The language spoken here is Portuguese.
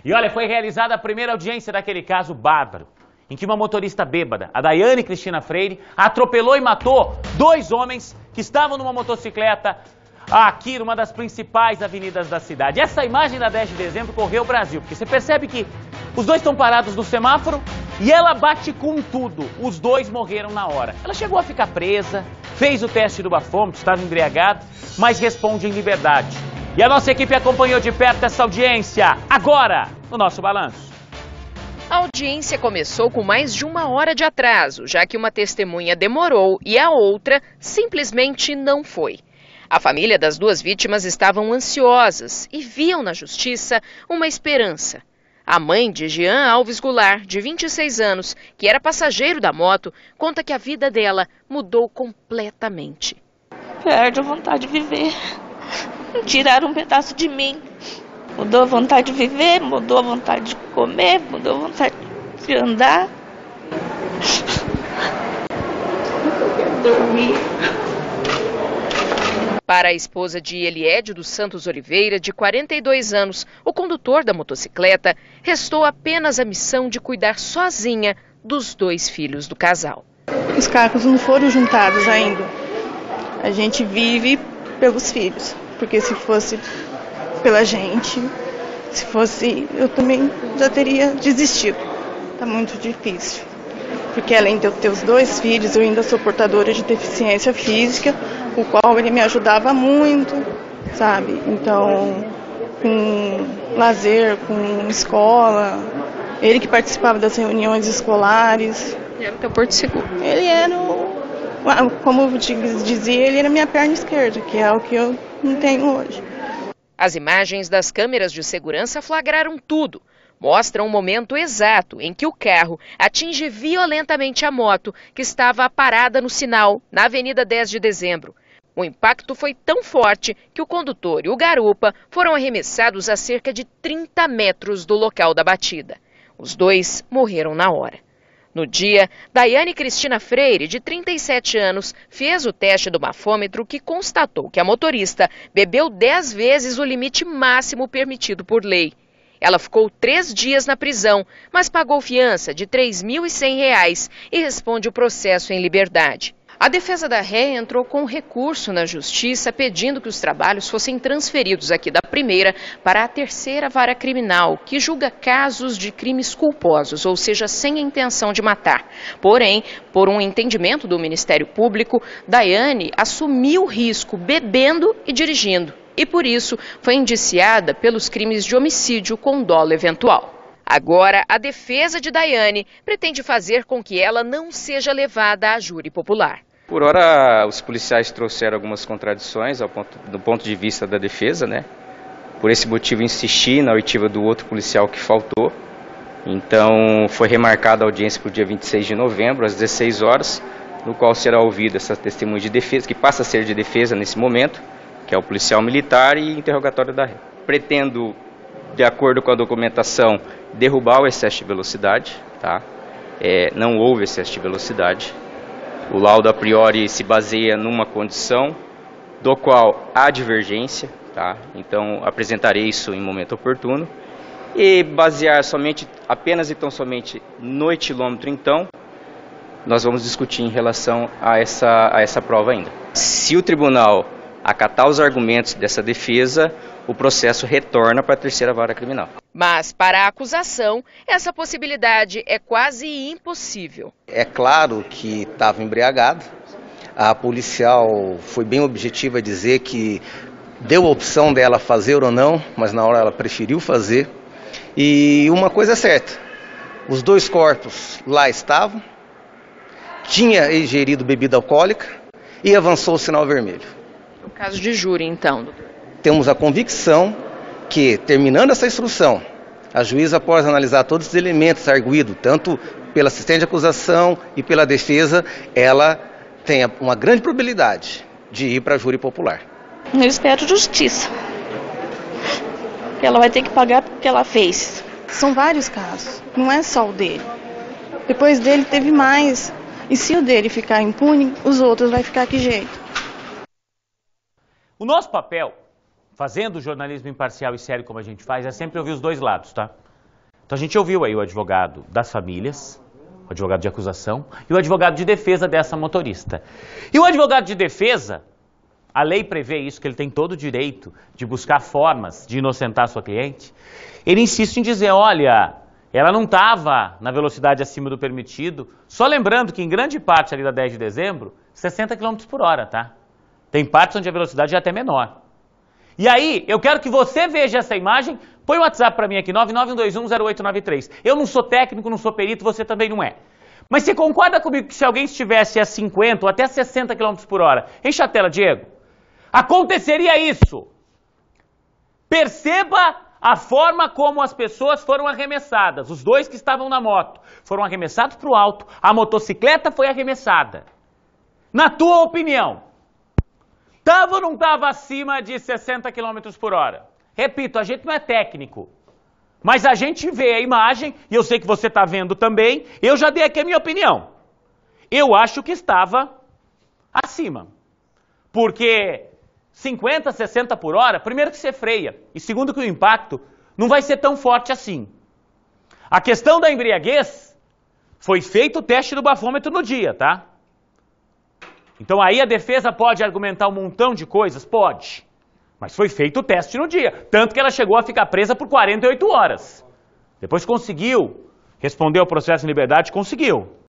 E olha, foi realizada a primeira audiência daquele caso bárbaro, em que uma motorista bêbada, a Daiane Cristina Freire, atropelou e matou 2 homens que estavam numa motocicleta aqui numa das principais avenidas da cidade. Essa imagem da 10 de dezembro correu o Brasil, porque você percebe que os dois estão parados no semáforo e ela bate com tudo. Os 2 morreram na hora. Ela chegou a ficar presa, fez o teste do bafômetro, estava embriagada, mas responde em liberdade. E a nossa equipe acompanhou de perto essa audiência, agora, no nosso balanço. A audiência começou com mais de 1 hora de atraso, já que uma testemunha demorou e a outra simplesmente não foi. A família das 2 vítimas estavam ansiosas e viam na justiça uma esperança. A mãe de Jean Alves Goulart, de 26 anos, que era passageiro da moto, conta que a vida dela mudou completamente. Perde a vontade de viver. Tiraram um pedaço de mim. Mudou a vontade de viver, mudou a vontade de comer, mudou a vontade de andar. Eu quero dormir. Para a esposa de Eliédio dos Santos Oliveira, de 42 anos, o condutor da motocicleta, restou apenas a missão de cuidar sozinha dos 2 filhos do casal. Os cacos não foram juntados ainda. A gente vive pelos filhos, porque se fosse pela gente, se fosse, eu também já teria desistido. Tá muito difícil, porque além de eu ter os 2 filhos, eu ainda sou portadora de deficiência física, o qual ele me ajudava muito, sabe? Então, com lazer, com escola, ele que participava das reuniões escolares. Ele era o teu porto seguro. Ele era, como eu dizia, ele era minha perna esquerda, que é o que eu não tenho hoje. As imagens das câmeras de segurança flagraram tudo. Mostram o momento exato em que o carro atinge violentamente a moto que estava parada no sinal, na Avenida 10 de Dezembro. O impacto foi tão forte que o condutor e o garupa foram arremessados a cerca de 30 metros do local da batida. Os 2 morreram na hora. No dia, Daiane Cristina Freire, de 37 anos, fez o teste do bafômetro que constatou que a motorista bebeu 10 vezes o limite máximo permitido por lei. Ela ficou 3 dias na prisão, mas pagou fiança de R$ 3.100 e responde o processo em liberdade. A defesa da ré entrou com recurso na justiça pedindo que os trabalhos fossem transferidos aqui da primeira para a terceira vara criminal, que julga casos de crimes culposos, ou seja, sem a intenção de matar. Porém, por um entendimento do Ministério Público, Daiane assumiu o risco bebendo e dirigindo. E por isso foi indiciada pelos crimes de homicídio com dolo eventual. Agora, a defesa de Daiane pretende fazer com que ela não seja levada à júri popular. Por hora, os policiais trouxeram algumas contradições do ponto de vista da defesa, né? Por esse motivo, insisti na oitiva do outro policial que faltou. Então, foi remarcada a audiência para o dia 26 de novembro, às 16 horas, no qual será ouvida essa testemunha de defesa, que passa a ser de defesa nesse momento, que é o policial militar e interrogatório da ré. Pretendo, de acordo com a documentação, derrubar o excesso de velocidade, tá? Não houve excesso de velocidade. O laudo a priori se baseia numa condição do qual há divergência, tá? Então apresentarei isso em momento oportuno. E basear apenas e tão somente no etilômetro, então, nós vamos discutir em relação a essa prova ainda. Se o tribunal acatar os argumentos dessa defesa, o processo retorna para a terceira vara criminal. Mas, para a acusação, essa possibilidade é quase impossível. É claro que estava embriagado. A policial foi bem objetiva a dizer que deu a opção dela fazer ou não, mas na hora ela preferiu fazer. E uma coisa é certa, os 2 corpos lá estavam, tinha ingerido bebida alcoólica e avançou o sinal vermelho. No caso de júri, então, doutor. Temos a convicção que, terminando essa instrução, a juíza, após analisar todos os elementos arguídos, tanto pela assistente de acusação e pela defesa, ela tem uma grande probabilidade de ir para a júri popular. Eu espero justiça. Ela vai ter que pagar porque ela fez. São vários casos, não é só o dele. Depois dele teve mais. E se o dele ficar impune, os outros vai ficar que jeito? O nosso papel, fazendo jornalismo imparcial e sério como a gente faz, é sempre ouvir os 2 lados, tá? Então a gente ouviu aí o advogado das famílias, o advogado de acusação e o advogado de defesa dessa motorista. E o advogado de defesa, a lei prevê isso, que ele tem todo o direito de buscar formas de inocentar sua cliente. Ele insiste em dizer, olha, ela não estava na velocidade acima do permitido. Só lembrando que em grande parte ali da 10 de dezembro, 60 km por hora, tá? Tem partes onde a velocidade é até menor. E aí, eu quero que você veja essa imagem. Põe o WhatsApp para mim aqui, 991210893. Eu não sou técnico, não sou perito, você também não é. Mas você concorda comigo que se alguém estivesse a 50 ou até 60 km por hora, enche a tela, Diego, aconteceria isso? Perceba a forma como as pessoas foram arremessadas. Os dois que estavam na moto foram arremessados para o alto, a motocicleta foi arremessada. Na tua opinião, estava ou não estava acima de 60 km por hora? Repito, a gente não é técnico, mas a gente vê a imagem, e eu sei que você está vendo também, eu já dei aqui a minha opinião. Eu acho que estava acima, porque 50, 60 por hora, primeiro que você freia, e segundo que o impacto não vai ser tão forte assim. A questão da embriaguez, foi feito o teste do bafômetro no dia, tá? Então aí a defesa pode argumentar um montão de coisas? Pode. Mas foi feito o teste no dia. Tanto que ela chegou a ficar presa por 48 horas. Depois conseguiu responder ao processo em liberdade, conseguiu.